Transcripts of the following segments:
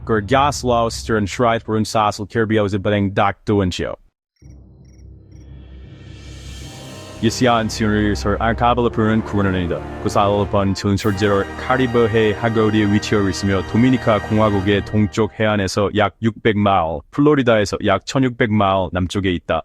Gergasloster Schreibt Sassel Kirbios Bedeng Dak Duencio. Yesian Sir Arkabalapurun Kuranida, Kusalpan Tunsurjer, Caribohe Hagodi에 위치하고 있으며 도미니카 공화국의 동쪽 해안에서 약 600마일, 플로리다에서 약 1600마일 남쪽에 있다.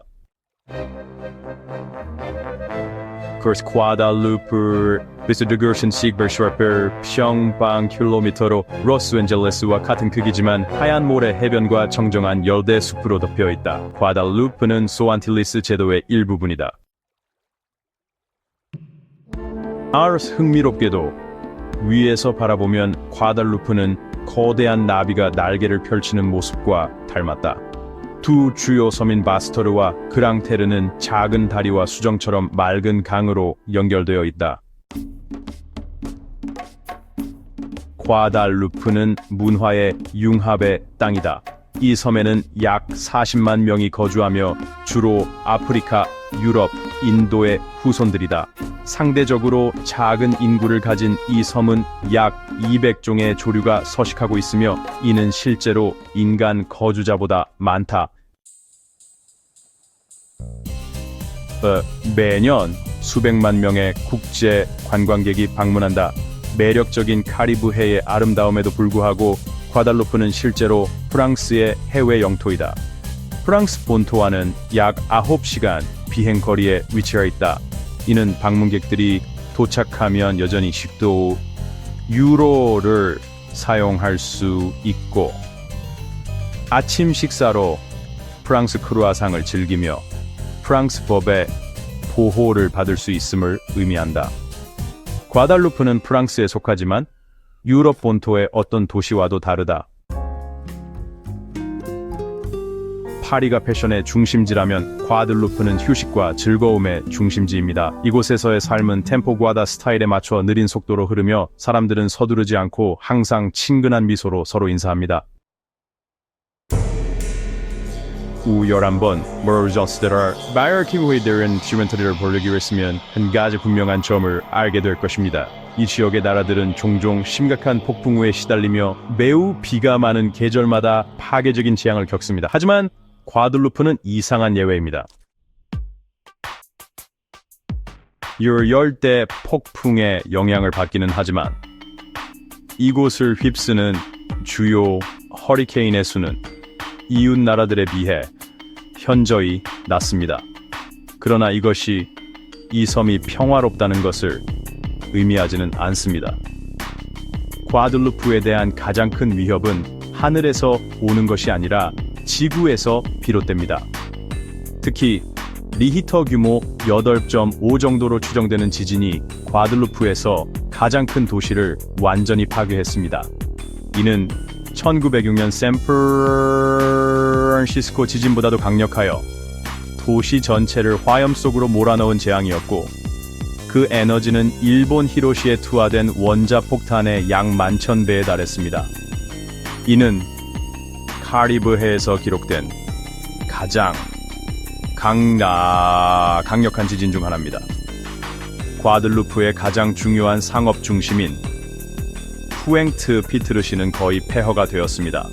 Kurs Guadalupe, 비스드거신 시그버슈아per 평방 킬로미터로 로스앤젤레스와 같은 크기지만 하얀 모래 해변과 정정한 열대 숲으로 덮여 있다. 과달루프는 소안틸리스 제도의 일부분이다. 흥미롭게도 위에서 바라보면 과달루프는 거대한 나비가 날개를 펼치는 모습과 닮았다. 두 주요 섬인 바스터르와 그랑테르는 작은 다리와 수정처럼 맑은 강으로 연결되어 있다. 과달루프는 문화의 융합의 땅이다. 이 섬에는 약 40만 명이 거주하며 주로 아프리카, 유럽, 인도의 후손들이다. 상대적으로 작은 인구를 가진 이 섬은 약 200종의 조류가 서식하고 있으며 이는 실제로 인간 거주자보다 많다. 매년 수백만 명의 국제 관광객이 방문한다. 매력적인 카리브해의 아름다움에도 불구하고 과달루프는 실제로 프랑스의 해외 영토이다. 프랑스 본토와는 약 9시간 비행거리에 위치해 있다. 이는 방문객들이 도착하면 여전히 10도 유로를 사용할 수 있고 아침 식사로 프랑스 크루아상을 즐기며 프랑스 법의 보호를 받을 수 있음을 의미한다. 과달루프는 프랑스에 속하지만 유럽 본토의 어떤 도시와도 다르다. 파리가 패션의 중심지라면 과달루프는 휴식과 즐거움의 중심지입니다. 이곳에서의 삶은 템포과다 스타일에 맞춰 느린 속도로 흐르며 사람들은 서두르지 않고 항상 친근한 미소로 서로 인사합니다. 후 11번 머르저스들을 바이어키브웨이들은 지멘터리를 보려기로 했으면 한 가지 분명한 점을 알게 될 것입니다. 이 지역의 나라들은 종종 심각한 폭풍우에 시달리며 매우 비가 많은 계절마다 파괴적인 재앙을 겪습니다. 하지만 과달루프는 이상한 예외입니다. 열대 폭풍의 영향을 받기는 하지만 이곳을 휩쓰는 주요 허리케인의 수는 이웃 나라들에 비해 현저히 낮습니다. 그러나 이것이 이 섬이 평화롭다는 것을 의미하지는 않습니다. 과달루프에 대한 가장 큰 위협은 하늘에서 오는 것이 아니라 지구에서 비롯됩니다. 특히 리히터 규모 8.5 정도로 추정되는 지진이 과달루프에서 가장 큰 도시를 완전히 파괴했습니다. 이는 1906년 샌프란시스코 지진보다도 강력하여 도시 전체를 화염 속으로 몰아넣은 재앙이었고 그 에너지는 일본 히로시에 투하된 원자폭탄의 약 11,000배에 달했습니다. 이는 카리브해에서 기록된 가장 강력한 지진 중 하나입니다. 과달루프의 가장 중요한 상업 중심인 푸엥트 피트르시는 거의 폐허가 되었습니다.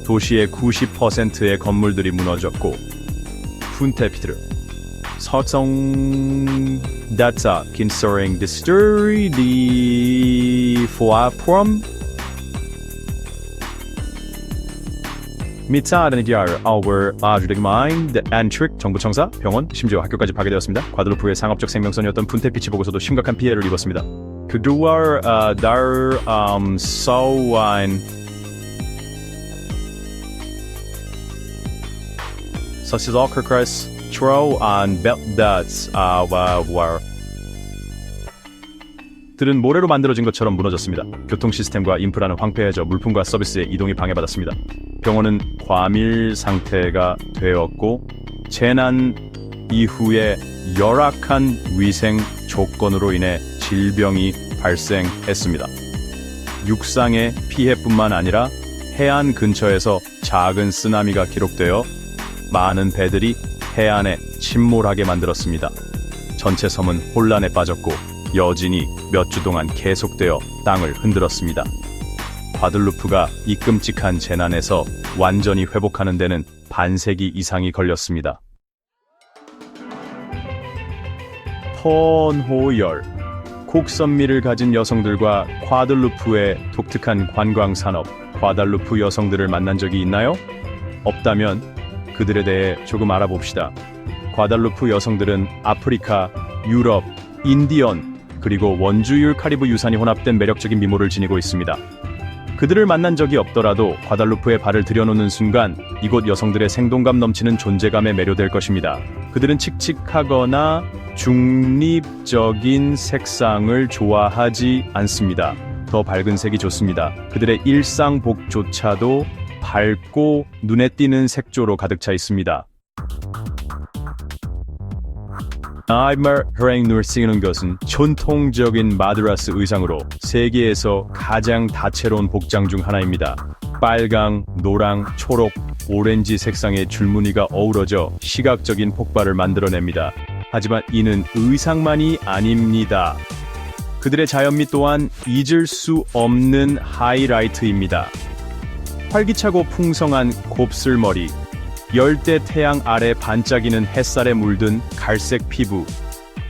도시의 90%의 건물들이 무너졌고 푼테 피트르 서성 data concerning the story from 미타르니디아르 our 아주덱마인 안트릭 정부청사, 병원, 심지어 학교까지 파괴되었습니다. 과달루프의 상업적 생명선이었던 푼테피치 보고서도 심각한 피해를 입었습니다. 그두와 달 서와인 서시도크크레스 트로 안 벨다츠 와 들은 모래로 만들어진 것처럼 무너졌습니다. 교통 시스템과 인프라는 황폐해져 물품과 서비스의 이동이 방해받았습니다. 병원은 과밀 상태가 되었고 재난 이후에 열악한 위생 조건으로 인해 질병이 발생했습니다. 육상의 피해뿐만 아니라 해안 근처에서 작은 쓰나미가 기록되어 많은 배들이 해안에 침몰하게 만들었습니다. 전체 섬은 혼란에 빠졌고 여진이 몇 주 동안 계속되어 땅을 흔들었습니다. 과들루프가 이 끔찍한 재난에서 완전히 회복하는 데는 반세기 이상이 걸렸습니다. 펀호열, 곡선미를 가진 여성들과 과들루프의 독특한 관광산업, 과달루프 여성들을 만난 적이 있나요? 없다면 그들에 대해 조금 알아봅시다. 과달루프 여성들은 아프리카, 유럽, 인디언, 그리고 원주율 카리브 유산이 혼합된 매력적인 미모를 지니고 있습니다. 그들을 만난 적이 없더라도 과달루프에 발을 들여놓는 순간 이곳 여성들의 생동감 넘치는 존재감에 매료될 것입니다. 그들은 칙칙하거나 중립적인 색상을 좋아하지 않습니다. 더 밝은 색이 좋습니다. 그들의 일상복조차도 밝고 눈에 띄는 색조로 가득 차 있습니다. 아이머헤랭누를 쓰는 것은 전통적인 마드라스 의상으로 세계에서 가장 다채로운 복장 중 하나입니다. 빨강, 노랑, 초록, 오렌지 색상의 줄무늬가 어우러져 시각적인 폭발을 만들어냅니다. 하지만 이는 의상만이 아닙니다. 그들의 자연미 또한 잊을 수 없는 하이라이트입니다. 활기차고 풍성한 곱슬머리, 열대 태양 아래 반짝이는 햇살에 물든 갈색 피부,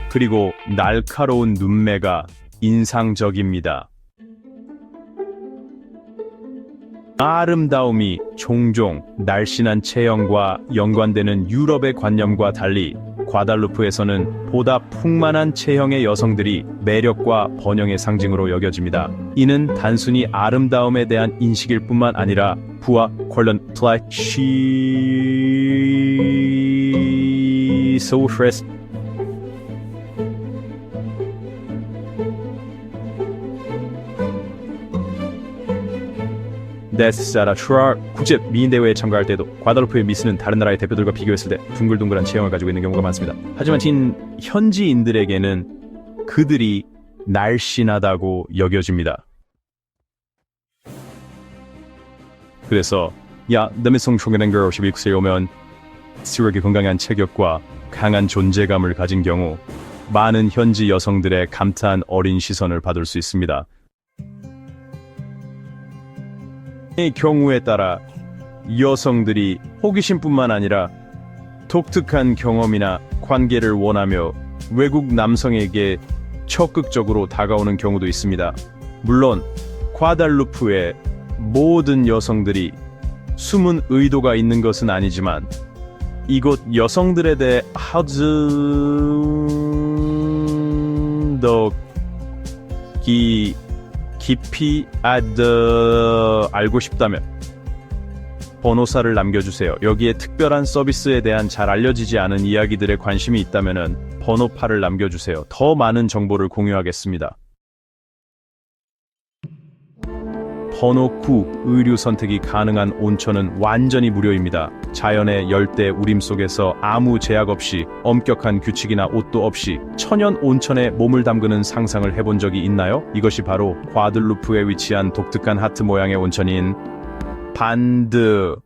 그리고 날카로운 눈매가 인상적입니다. 아름다움이 종종 날씬한 체형과 연관되는 유럽의 관념과 달리 과달루프에서는 보다 풍만한 체형의 여성들이 매력과 번영의 상징으로 여겨집니다. 이는 단순히 아름다움에 대한 인식일 뿐만 아니라 부와 관련 플래시소프레스 데스사라트라 국제 미인대회에 참가할 때도 과달루프의 미스는 다른 나라의 대표들과 비교했을 때 둥글둥글한 체형을 가지고 있는 경우가 많습니다. 하지만 현지인들에게는 그들이 날씬하다고 여겨집니다. 그래서 남성 총연행거 12국세에 오면 스르게 건강한 체격과 강한 존재감을 가진 경우 많은 현지 여성들의 감탄 어린 시선을 받을 수 있습니다. 이 경우에 따라 여성들이 호기심뿐만 아니라 독특한 경험이나 관계를 원하며 외국 남성에게 적극적으로 다가오는 경우도 있습니다. 물론 과달루프의 모든 여성들이 숨은 의도가 있는 것은 아니지만 이곳 여성들에 대해 더 깊이 알고 싶다면 번호사를 남겨주세요. 여기에 특별한 서비스에 대한 잘 알려지지 않은 이야기들에 관심이 있다면 번호파를 남겨주세요. 더 많은 정보를 공유하겠습니다. 번호 9, 의류 선택이 가능한 온천은 완전히 무료입니다. 자연의 열대 우림 속에서 아무 제약 없이 엄격한 규칙이나 옷도 없이 천연 온천에 몸을 담그는 상상을 해본 적이 있나요? 이것이 바로 과들루프에 위치한 독특한 하트 모양의 온천인 반드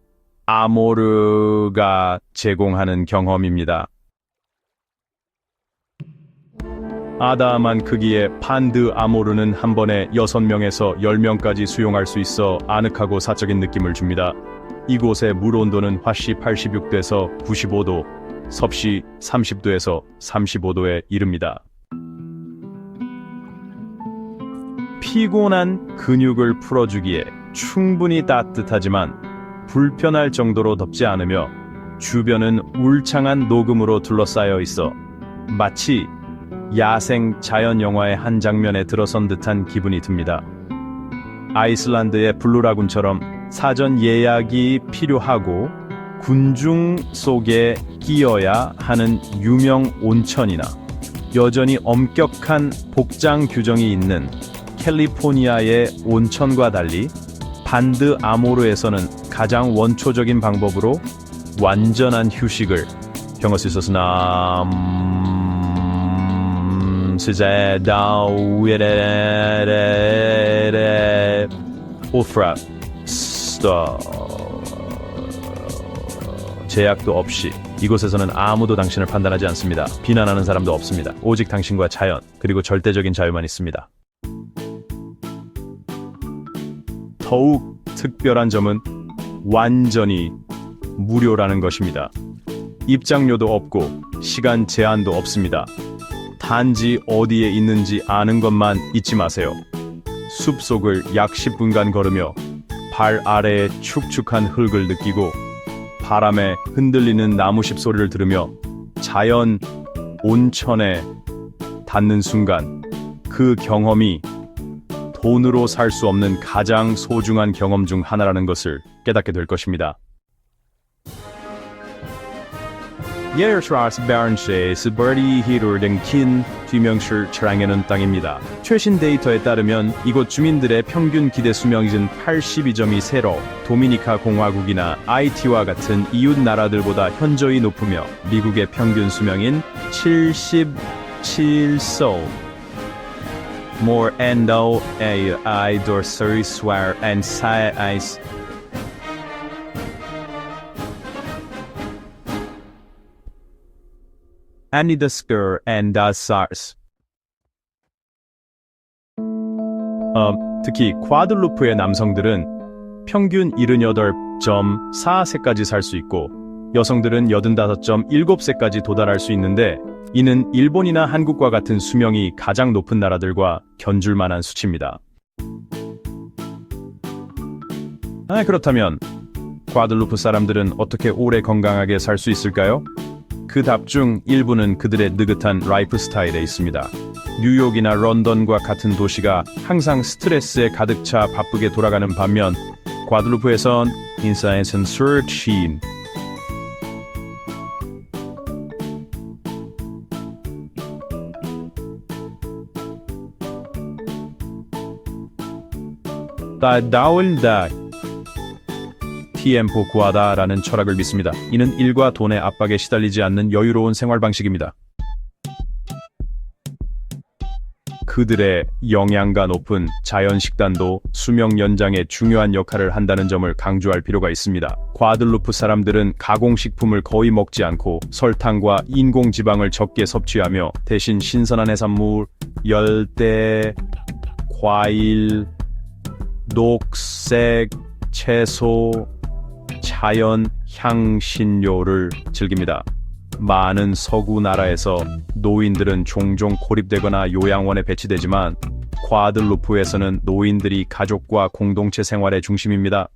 아모르가 제공하는 경험입니다. 아담한 크기의 반드 아모르는 한 번에 6명에서 10명까지 수용할 수 있어 아늑하고 사적인 느낌을 줍니다. 이곳의 물 온도는 화씨 86도에서 95도, 섭씨 30도에서 35도에 이릅니다. 피곤한 근육을 풀어주기에 충분히 따뜻하지만 불편할 정도로 덥지 않으며 주변은 울창한 녹음으로 둘러싸여 있어 마치 야생 자연 영화의 한 장면에 들어선 듯한 기분이 듭니다. 아이슬란드의 블루라군처럼 사전 예약이 필요하고 군중 속에 끼어야 하는 유명 온천이나 여전히 엄격한 복장 규정이 있는 캘리포니아의 온천과 달리 반드 아모르에서는 가장 원초적인 방법으로 완전한 휴식을 경험할 수 있었으나 제약도 없이 이곳에서는 아무도 당신을 판단하지 않습니다. 비난하는 사람도 없습니다. 오직 당신과 자연, 그리고 절대적인 자유만 있습니다. 더욱 특별한 점은 완전히 무료라는 것입니다. 입장료도 없고 시간 제한도 없습니다. 단지 어디에 있는지 아는 것만 잊지 마세요. 숲속을 약 10분간 걸으며 발 아래의 축축한 흙을 느끼고 바람에 흔들리는 나무십 소리를 들으며 자연 온천에 닿는 순간 그 경험이 돈으로 살 수 없는 가장 소중한 경험 중 하나라는 것을 깨닫게 될 것입니다. 예르트라스 베른시의 스버디 히루 등 긴 뒤명술 자랑하는 땅입니다. 최신 데이터에 따르면 이곳 주민들의 평균 기대 수명은 82점이 세로 도미니카 공화국이나 아이티와 같은 이웃 나라들보다 현저히 높으며 미국의 평균 수명인 77소. More endo ai dorsary swear and size Anidasker and SARS. 특히 과들루프의 남성들은 평균 78.4세까지 살 수 있고 여성들은 85.7세까지 도달할 수 있는데 이는 일본이나 한국과 같은 수명이 가장 높은 나라들과 견줄 만한 수치입니다. 그렇다면 과들루프 사람들은 어떻게 오래 건강하게 살 수 있을까요? 그 답 중 일부는 그들의 느긋한 라이프 스타일에 있습니다. 뉴욕이나 런던과 같은 도시가 항상 스트레스에 가득 차 바쁘게 돌아가는 반면 과들루프에선 인사에선 술취인 다울다 tiempo 구하다라는 철학을 믿습니다. 이는 일과 돈의 압박에 시달리지 않는 여유로운 생활 방식입니다. 그들의 영양가 높은 자연 식단도 수명 연장에 중요한 역할을 한다는 점을 강조할 필요가 있습니다. 과들루프 사람들은 가공식품을 거의 먹지 않고 설탕과 인공지방을 적게 섭취하며 대신 신선한 해산물, 열대, 과일, 녹색, 채소, 자연 향신료를 즐깁니다. 많은 서구 나라에서 노인들은 종종 고립되거나 요양원에 배치되지만 과들루프에서는 노인들이 가족과 공동체 생활의 중심입니다.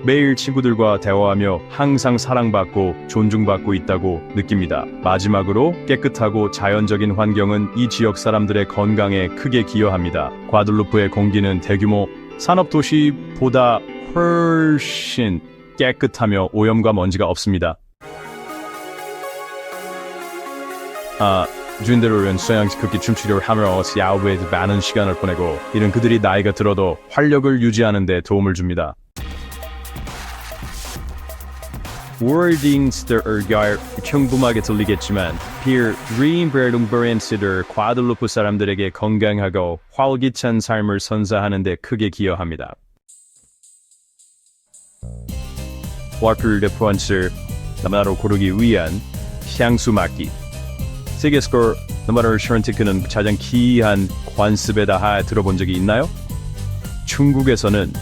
매일 친구들과 대화하며 항상 사랑받고 존중받고 있다고 느낍니다. 마지막으로 깨끗하고 자연적인 환경은 이 지역 사람들의 건강에 크게 기여합니다. 과들루프의 공기는 대규모 산업도시보다 훨씬 깨끗하며 오염과 먼지가 없습니다. 주인들은 서양극기 춤추기를 하며 야외에 많은 시간을 보내고 이는 그들이 나이가 들어도 활력을 유지하는 데 도움을 줍니다. 워딩스터가 평범하게 들리겠지만 필 리인베르둥베렌스들 과들루프 사람들에게 건강하고 활기찬 삶을 선사하는 데 크게 기여합니다. 와플 데프런스 나라로 고르기 위한 향수 맡기 세계에서 나라를 선택하는 가장 귀한 관습에 대해 들어본 적이 있나요? 중국에서는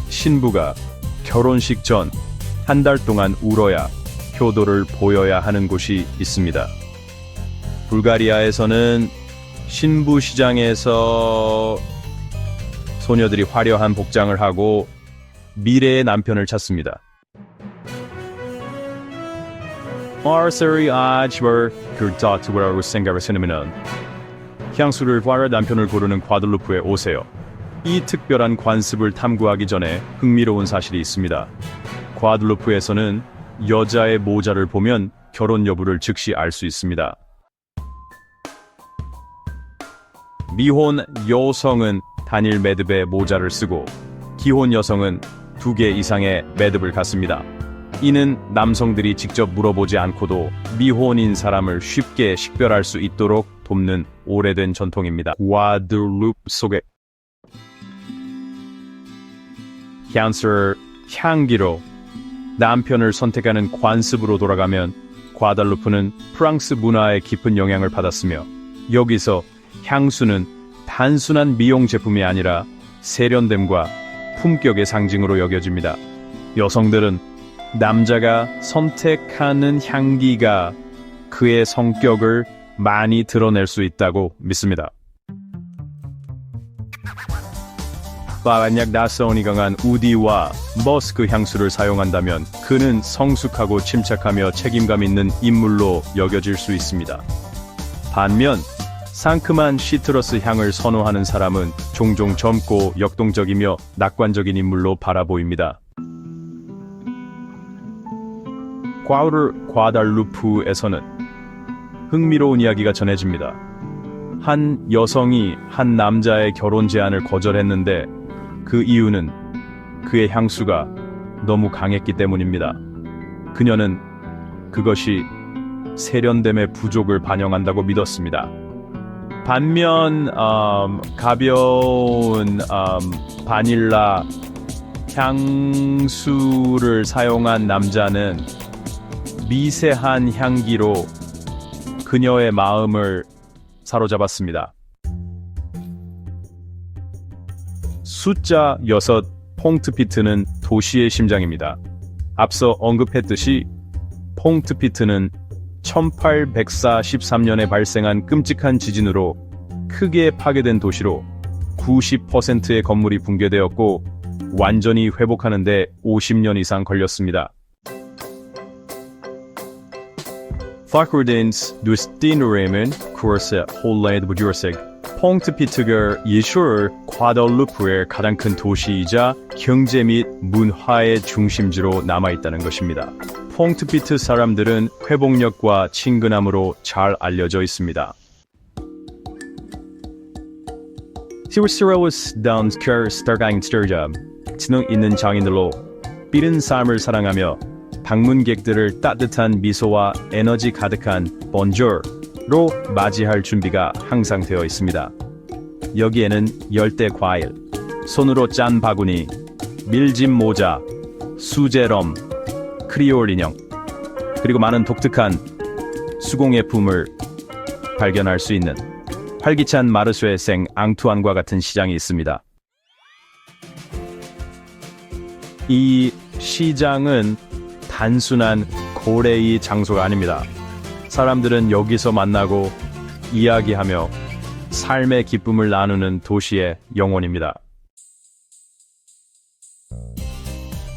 신부가 결혼식 전 한 달 동안 울어야 효도를 보여야 하는 곳이 있습니다. 불가리아에서는 신부 시장에서 소녀들이 화려한 복장을 하고 미래의 남편을 찾습니다. 향수를 화려 남편을 고르는 과들루프에 오세요. 이 특별한 관습을 탐구하기 전에 흥미로운 사실이 있습니다. 과들루프에서는 여자의 모자를 보면 결혼 여부를 즉시 알 수 있습니다. 미혼 여성은 단일 매듭의 모자를 쓰고 기혼 여성은 2개 이상의 매듭을 갖습니다. 이는 남성들이 직접 물어보지 않고도 미혼인 사람을 쉽게 식별할 수 있도록 돕는 오래된 전통입니다. 과들루프 속에 향기로 남편을 선택하는 관습으로 돌아가면 과달루프는 프랑스 문화의 깊은 영향을 받았으며 여기서 향수는 단순한 미용 제품이 아니라 세련됨과 품격의 상징으로 여겨집니다. 여성들은 남자가 선택하는 향기가 그의 성격을 많이 드러낼 수 있다고 믿습니다. 만약 낯선이 강한 우디와 머스크 향수를 사용한다면 그는 성숙하고 침착하며 책임감 있는 인물로 여겨질 수 있습니다. 반면 상큼한 시트러스 향을 선호하는 사람은 종종 젊고 역동적이며 낙관적인 인물로 바라보입니다. 과달루프에서는 흥미로운 이야기가 전해집니다. 한 여성이 한 남자의 결혼 제안을 거절했는데 그 이유는 그의 향수가 너무 강했기 때문입니다. 그녀는 그것이 세련됨의 부족을 반영한다고 믿었습니다. 반면 가벼운 바닐라 향수를 사용한 남자는 미세한 향기로 그녀의 마음을 사로잡았습니다. 숫자 6, 퐁트피트는 도시의 심장입니다. 앞서 언급했듯이 퐁트피트는 1843년에 발생한 끔찍한 지진으로 크게 파괴된 도시로 90%의 건물이 붕괴되었고 완전히 회복하는 데 50년 이상 걸렸습니다. Fakurdins dus dineremen kurse Holland Bujursig 퐁트피트가 예술 과달루프의 가장 큰 도시이자 경제 및 문화의 중심지로 남아있다는 것입니다. 퐁트피트 사람들은 회복력과 친근함으로 잘 알려져 있습니다. 시우스러우스 다운스커 스타강 스터잡 지능 있는 장인들로 삐른 삶을 사랑하며 방문객들을 따뜻한 미소와 에너지 가득한 bonjour로 맞이할 준비가 항상 되어 있습니다. 여기에는 열대 과일, 손으로 짠 바구니, 밀짚 모자, 수제럼, 크리올 인형, 그리고 많은 독특한 수공예품을 발견할 수 있는 활기찬 마르쉐 생 앙투안과 같은 시장이 있습니다. 이 시장은 단순한 거래의 장소가 아닙니다. 사람들은 여기서 만나고 이야기하며 삶의 기쁨을 나누는 도시의 영혼입니다.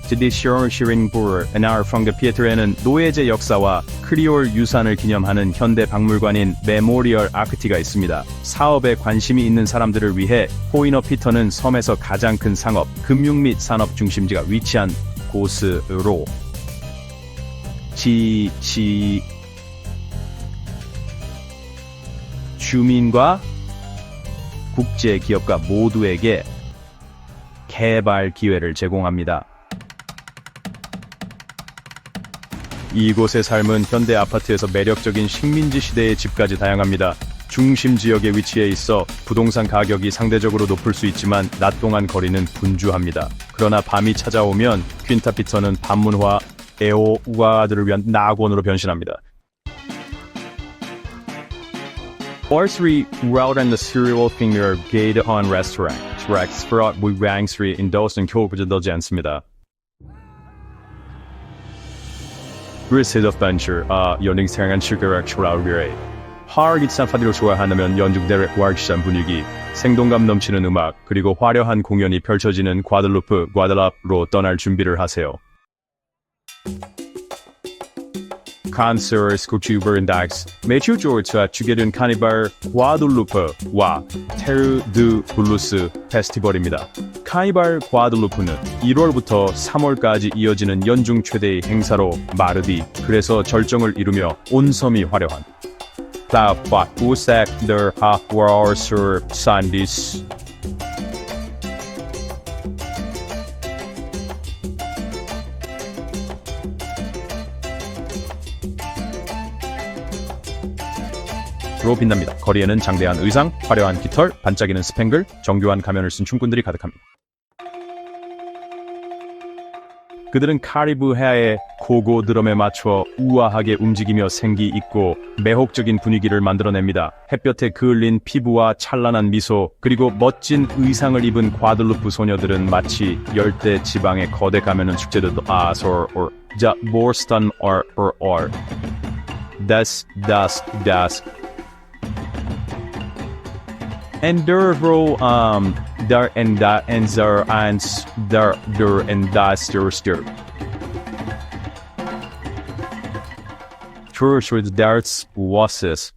지디시어시링부르 에나르펑게 피에트레는 노예제 역사와 크리올 유산을 기념하는 현대 박물관인 메모리얼 아크티가 있습니다. 사업에 관심이 있는 사람들을 위해 포이너 피터는 섬에서 가장 큰 상업, 금융 및 산업 중심지가 위치한 곳으로 주민과 국제 기업가 모두에게 개발 기회를 제공합니다. 이곳의 삶은 현대 아파트에서 매력적인 식민지 시대의 집까지 다양합니다. 중심 지역에 위치해 있어 부동산 가격이 상대적으로 높을 수 있지만 낮 동안 거리는 분주합니다. 그러나 밤이 찾아오면 퀸타 피터는 반문화 애호가들을 위한 낙원으로 변신합니다. Or스리 Raoran Serial Finger Gate on Restaurant Rex Frot 위왕스리 인도스는 겨울부터되지 않습니다. Grished of Venture 연행생한 실격락 트라우리에 화기찬 파티를 좋아한다면 연중대를 와기찬 분위기, 생동감 넘치는 음악, 그리고 화려한 공연이 펼쳐지는 과달루프로 떠날 준비를 하세요. 콘서트 스쿠치버인닥스 매주 조르츠와 주게된 카니발 과달루프와 테르 드 블루스 페스티벌입니다. 카니발 과달루프는 1월부터 3월까지 이어지는 연중 최대의 행사로 마르디, 그래서 절정을 이루며 온 섬이 화려한 플라파 우색 더 하워스 산디스 로 빛납니다. 거리에는 장대한 의상, 화려한 깃털, 반짝이는 스팽글, 정교한 가면을 쓴 춤꾼들이 가득합니다. 그들은 카리브 해의 고고 드럼에 맞춰 우아하게 움직이며 생기 있고 매혹적인 분위기를 만들어냅니다. 햇볕에 그을린 피부와 찬란한 미소, 그리고 멋진 의상을 입은 과들루프 소녀들은 마치 열대 지방의 거대 가면은 축제도 자 보스턴 das and der and der eins der and das der with darts was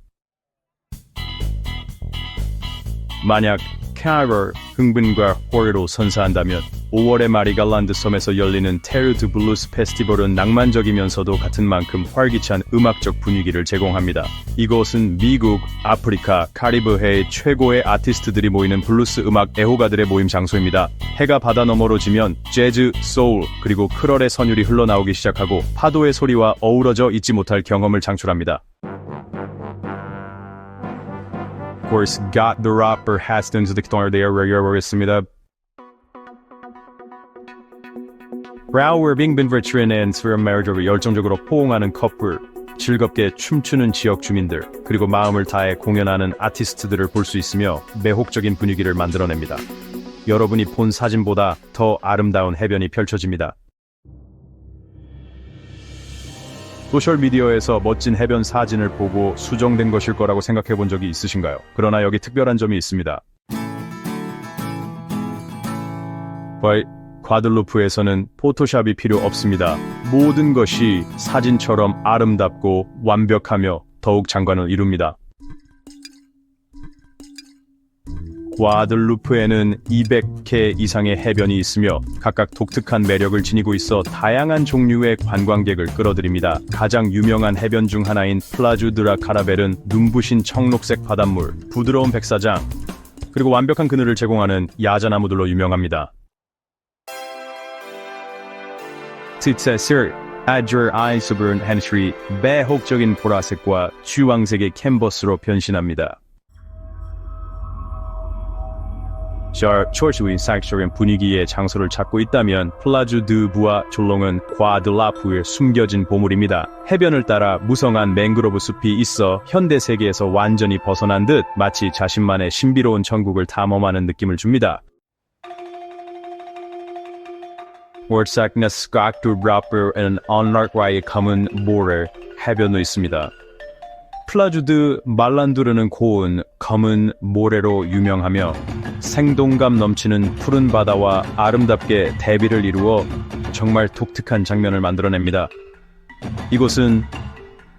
만약 카버 흥분과 호의로 선사한다면 5월의 마리갈란드 섬에서 열리는 테르드 블루스 페스티벌은 낭만적이면서도 같은 만큼 활기찬 음악적 분위기를 제공합니다. 이곳은 미국, 아프리카, 카리브해의 최고의 아티스트들이 모이는 블루스 음악 애호가들의 모임 장소입니다. 해가 바다 너머로 지면 재즈, 소울, 그리고 크럴의 선율이 흘러나오기 시작하고 파도의 소리와 어우러져 잊지 못할 경험을 창출합니다. Of course, got the rapper has done the 있습니다. 브라우어 빙빈 버트리는 스웨어 메리저를 열정적으로 포옹하는 커플, 즐겁게 춤추는 지역 주민들, 그리고 마음을 다해 공연하는 아티스트들을 볼 수 있으며 매혹적인 분위기를 만들어냅니다. 여러분이 본 사진보다 더 아름다운 해변이 펼쳐집니다. 소셜미디어에서 멋진 해변 사진을 보고 수정된 것일 거라고 생각해 본 적이 있으신가요? 그러나 여기 특별한 점이 있습니다. 과들루프에서는 포토샵이 필요 없습니다. 모든 것이 사진처럼 아름답고 완벽하며 더욱 장관을 이룹니다. 과들루프에는 200개 이상의 해변이 있으며 각각 독특한 매력을 지니고 있어 다양한 종류의 관광객을 끌어들입니다. 가장 유명한 해변 중 하나인 플라주 드라 카라벨은 눈부신 청록색 바닷물, 부드러운 백사장, 그리고 완벽한 그늘을 제공하는 야자나무들로 유명합니다. 아저 아이스버른 햄스트리 매혹적인 보라색과 주황색의 캔버스로 변신합니다. 초르스의 상식적인 분위기의 장소를 찾고 있다면 플라주 드 부아 졸롱은 과들라프의 숨겨진 보물입니다. 해변을 따라 무성한 맹그로브 숲이 있어 현대 세계에서 완전히 벗어난 듯 마치 자신만의 신비로운 천국을 탐험하는 느낌을 줍니다. 월삭나 스카트 브라퍼는 언락와의 검은 모래 해변도 있습니다. 플라주드 말란두르는 고운 검은 모래로 유명하며 생동감 넘치는 푸른 바다와 아름답게 대비를 이루어 정말 독특한 장면을 만들어냅니다. 이곳은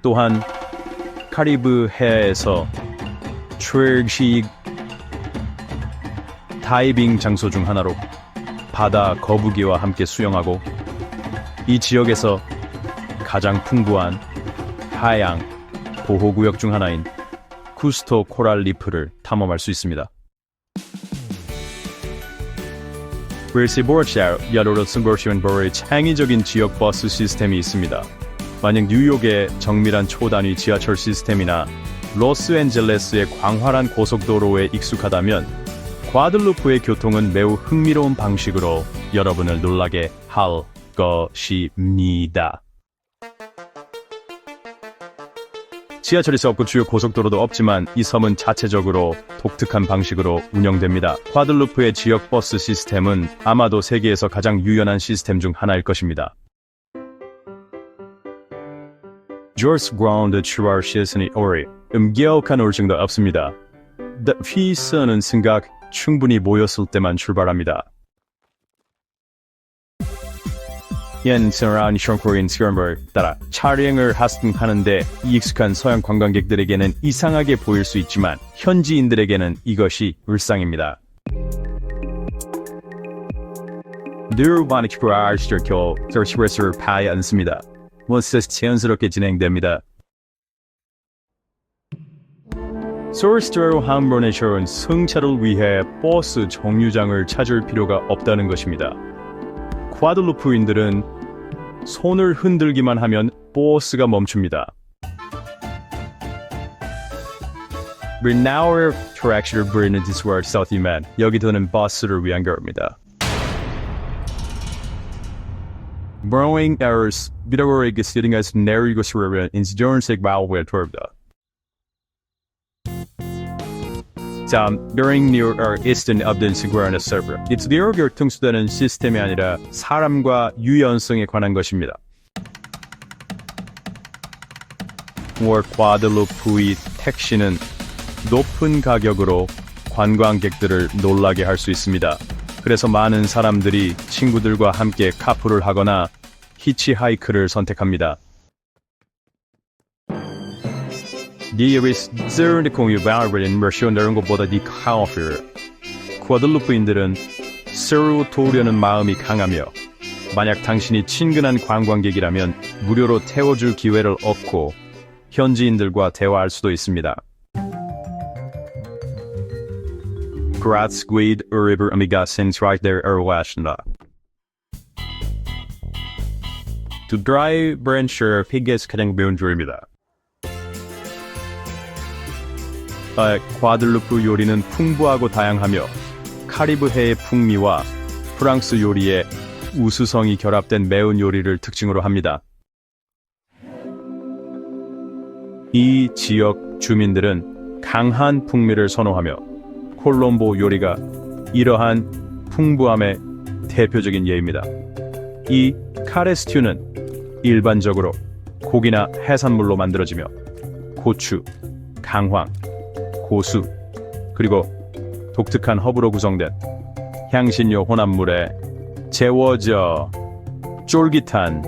또한 카리브 해에서 최식 다이빙 장소 중 하나로 바다 거북이와 함께 수영하고 이 지역에서 가장 풍부한 하양 보호구역 중 하나인 쿠스토 코랄 리프를 탐험할 수 있습니다. 여러로 승거시원 버의 창의적인 지역 버스 시스템이 있습니다. 만약 뉴욕의 정밀한 초단위 지하철 시스템이나 로스앤젤레스의 광활한 고속도로에 익숙하다면 과들루프의 교통은 매우 흥미로운 방식으로 여러분을 놀라게 할 것입니다. 지하철이 없고 주요 고속도로도 없지만 이 섬은 자체적으로 독특한 방식으로 운영됩니다. 과들루프의 지역 버스 시스템은 아마도 세계에서 가장 유연한 시스템 중 하나일 것입니다. 조스 그라운드 출발 시즌이 오래 기억한 올증도 없습니다. 피서는 생각 충분히 모였을 때만 출발합니다. 연서라운 션코린 스크럼을 따라 촬영을 하는데 익숙한 서양 관광객들에게는 이상하게 보일 수 있지만 현지인들에게는 이것이 일상입니다. 늘 바니키프와 아시절교 서치버스를 파야 않습니다. 모스스 자연스럽게 진행됩니다. 소스트로 한 번에 쉬운 승차를 위해 버스 정류장을 찾을 필요가 없다는 것입니다. 과들루프인들은 손을 흔들기만 하면 버스가 멈춥니다. Now 트랙시를 부르는 디스워드 사우티맨 여기서는 버스를 위한 겁니다. Browning errors 비례고를 기스링에서 내리고 싶으면 인지전색 마우에 돌다. During Near Eastern Update Security Server. It's the 통수되는 시스템이 아니라 사람과 유연성에 관한 것입니다. 과들루프의 택시는 높은 가격으로 관광객들을 놀라게 할 수 있습니다. 그래서 많은 사람들이 친구들과 함께 카풀을 하거나 히치하이크를 선택합니다. 리얼리스트의 공유 바르는 머시온다는 것보다 니 카오필. 과들루프인들은 서로 도우려는 마음이 강하며 만약 당신이 친근한 관광객이라면 무료로 태워줄 기회를 얻고 현지인들과 대화할 수도 있습니다. Graz Guide River Amiga since right there Erwashna. To dry brancher 피게스 가장 매운 줄입니다. 과들루프 요리는 풍부하고 다양하며 카리브해의 풍미와 프랑스 요리의 우수성이 결합된 매운 요리를 특징으로 합니다. 이 지역 주민들은 강한 풍미를 선호하며 콜롬보 요리가 이러한 풍부함의 대표적인 예입니다. 이 카레 스튜는 일반적으로 고기나 해산물로 만들어지며 고추, 강황, 고수, 그리고 독특한 허브로 구성된 향신료 혼합물에 재워져 쫄깃한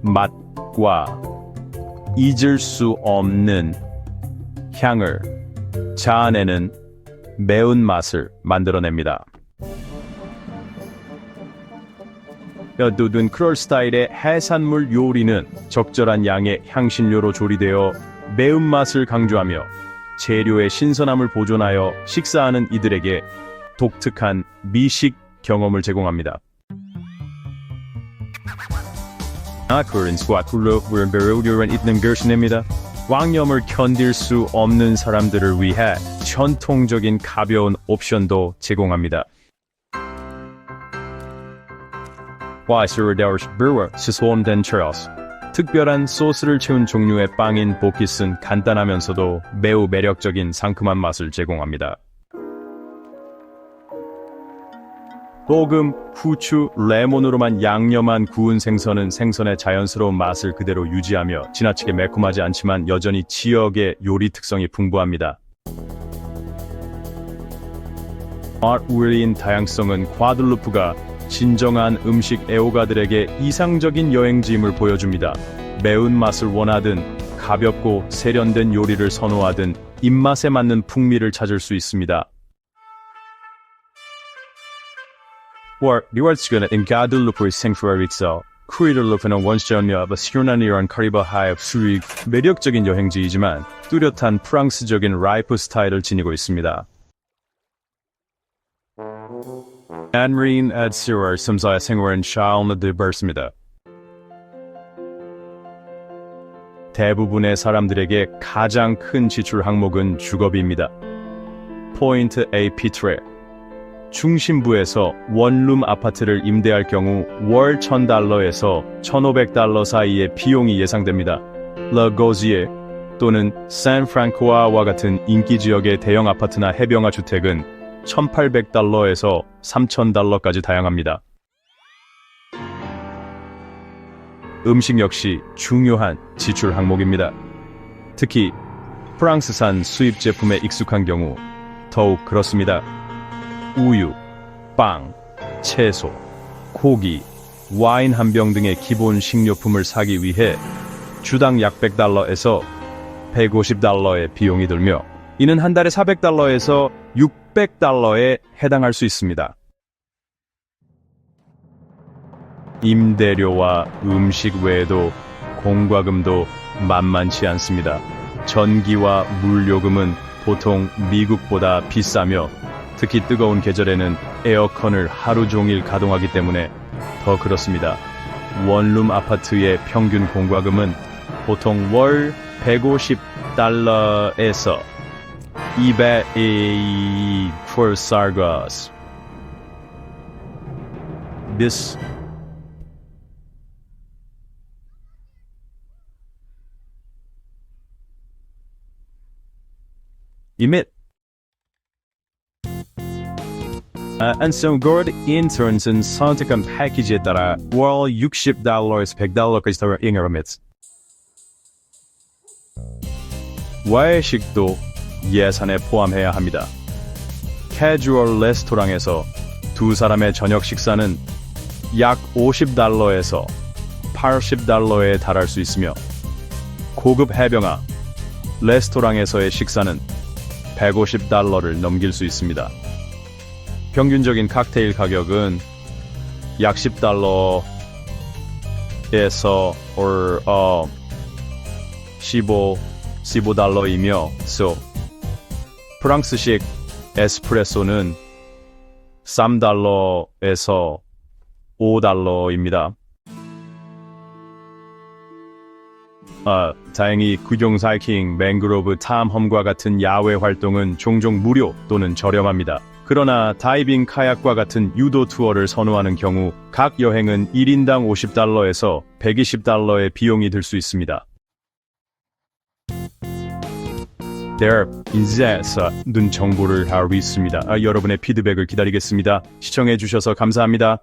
맛과 잊을 수 없는 향을 자아내는 매운맛을 만들어냅니다. 두둔 크롤 스타일의 해산물 요리는 적절한 양의 향신료로 조리되어 매운맛을 강조하며 재료의 신선함을 보존하여 식사하는 이들에게 독특한 미식 경험을 제공합니다. 쿨러는 있는 것입니다. 왕염을 견딜 수 없는 사람들을 위해 전통적인 가벼운 옵션도 제공합니다. 특별한 소스를 채운 종류의 빵인 보키스는 간단하면서도 매우 매력적인 상큼한 맛을 제공합니다. 소금, 후추, 레몬으로만 양념한 구운 생선은 생선의 자연스러운 맛을 그대로 유지하며 지나치게 매콤하지 않지만 여전히 지역의 요리 특성이 풍부합니다. 맛울린 다양성은 과들루프가 진정한 음식 애호가들에게 이상적인 여행지임을 보여줍니다. 매운맛을 원하든 가볍고 세련된 요리를 선호하든 입맛에 맞는 풍미를 찾을 수 있습니다. 리월츠는 가들루프의 생수라리서 크리들루프는 원시전여 시오나니란 카리바하의 수익 매력적인 여행지이지만 뚜렷한 프랑스적인 라이프 스타일을 지니고 있습니다. 안린 아드시월 섬사의 생활은 샤울드 버스입니다. 대부분의 사람들에게 가장 큰 지출 항목은 주거비입니다. 포인트 A 피트레 중심부에서 원룸 아파트를 임대할 경우 월 $1,000에서 $1,500 사이의 비용이 예상됩니다. 러고지에 또는 샌프란코아와 같은 인기 지역의 대형 아파트나 해병화 주택은 $1,800에서 $3,000까지 다양합니다. 음식 역시 중요한 지출 항목입니다. 특히 프랑스산 수입 제품에 익숙한 경우 더욱 그렇습니다. 우유, 빵, 채소, 고기, 와인 한 병 등의 기본 식료품을 사기 위해 주당 약 $100에서 $150의 비용이 들며 이는 한 달에 $400에서 $600에 해당할 수 있습니다. 임대료와 음식 외에도 공과금도 만만치 않습니다. 전기와 물요금은 보통 미국보다 비싸며 특히 뜨거운 계절에는 에어컨을 하루 종일 가동하기 때문에 더 그렇습니다. 원룸 아파트의 평균 공과금은 보통 월 $150에서 $200 for Sargas. This emit. And so good interns은 선택한 패키지에 따라 월 $60에서 $100까지 인여름its. 외식도 예산에 포함해야 합니다. 캐주얼 레스토랑에서 두 사람의 저녁 식사는 약 $50에서 $80에 달할 수 있으며 고급 해변가 레스토랑에서의 식사는 $150를 넘길 수 있습니다. 평균적인 칵테일 가격은 약 $10에서 $15이며 프랑스식 에스프레소는 $3에서 $5입니다. 다행히 구경 하이킹, 맹그로브 탐험과 같은 야외 활동은 종종 무료 또는 저렴합니다. 그러나 다이빙, 카약과 같은 유도 투어를 선호하는 경우 각 여행은 1인당 $50에서 $120의 비용이 들 수 있습니다. 인제서 눈 정보를 알고 있습니다. 여러분의 피드백을 기다리겠습니다. 시청해주셔서 감사합니다.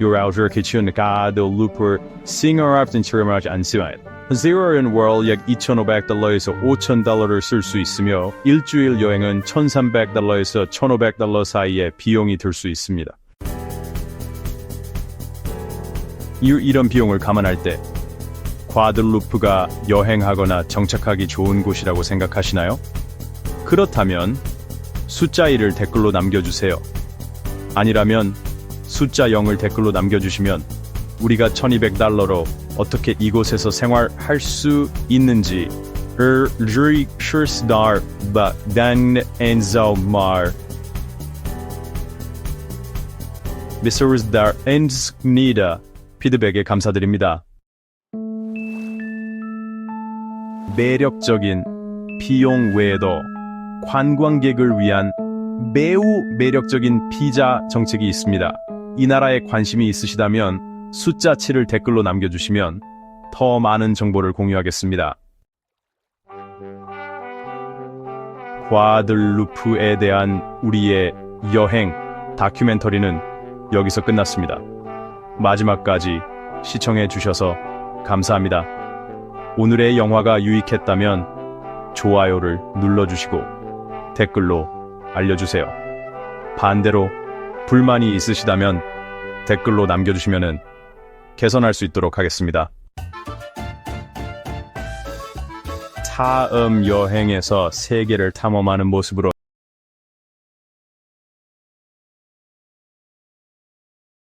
요라우저 기준 가도 루퍼 싱어랍든 트레마지 안쓰와요. Zero인 월 약 $2,500에서 $5,000를 쓸 수 있으며 일주일 여행은 $1,300에서 $1,500 사이의 비용이 들 수 있습니다. 이런 비용을 감안할 때 과들루프가 여행하거나 정착하기 좋은 곳이라고 생각하시나요? 그렇다면 숫자 1을 댓글로 남겨주세요. 아니라면 숫자 0을 댓글로 남겨주시면 우리가 $1,200로 어떻게 이곳에서 생활할 수 있는지 피드백에 감사드립니다. 매력적인 비용 외에도 관광객을 위한 매우 매력적인 비자 정책이 있습니다. 이 나라에 관심이 있으시다면 숫자 7을 댓글로 남겨주시면 더 많은 정보를 공유하겠습니다. 과들루프에 대한 우리의 여행 다큐멘터리는 여기서 끝났습니다. 마지막까지 시청해 주셔서 감사합니다. 오늘의 영화가 유익했다면 좋아요를 눌러주시고 댓글로 알려주세요. 반대로 불만이 있으시다면 댓글로 남겨주시면 개선할 수 있도록 하겠습니다. 다음 여행에서 세계를 탐험하는 모습으로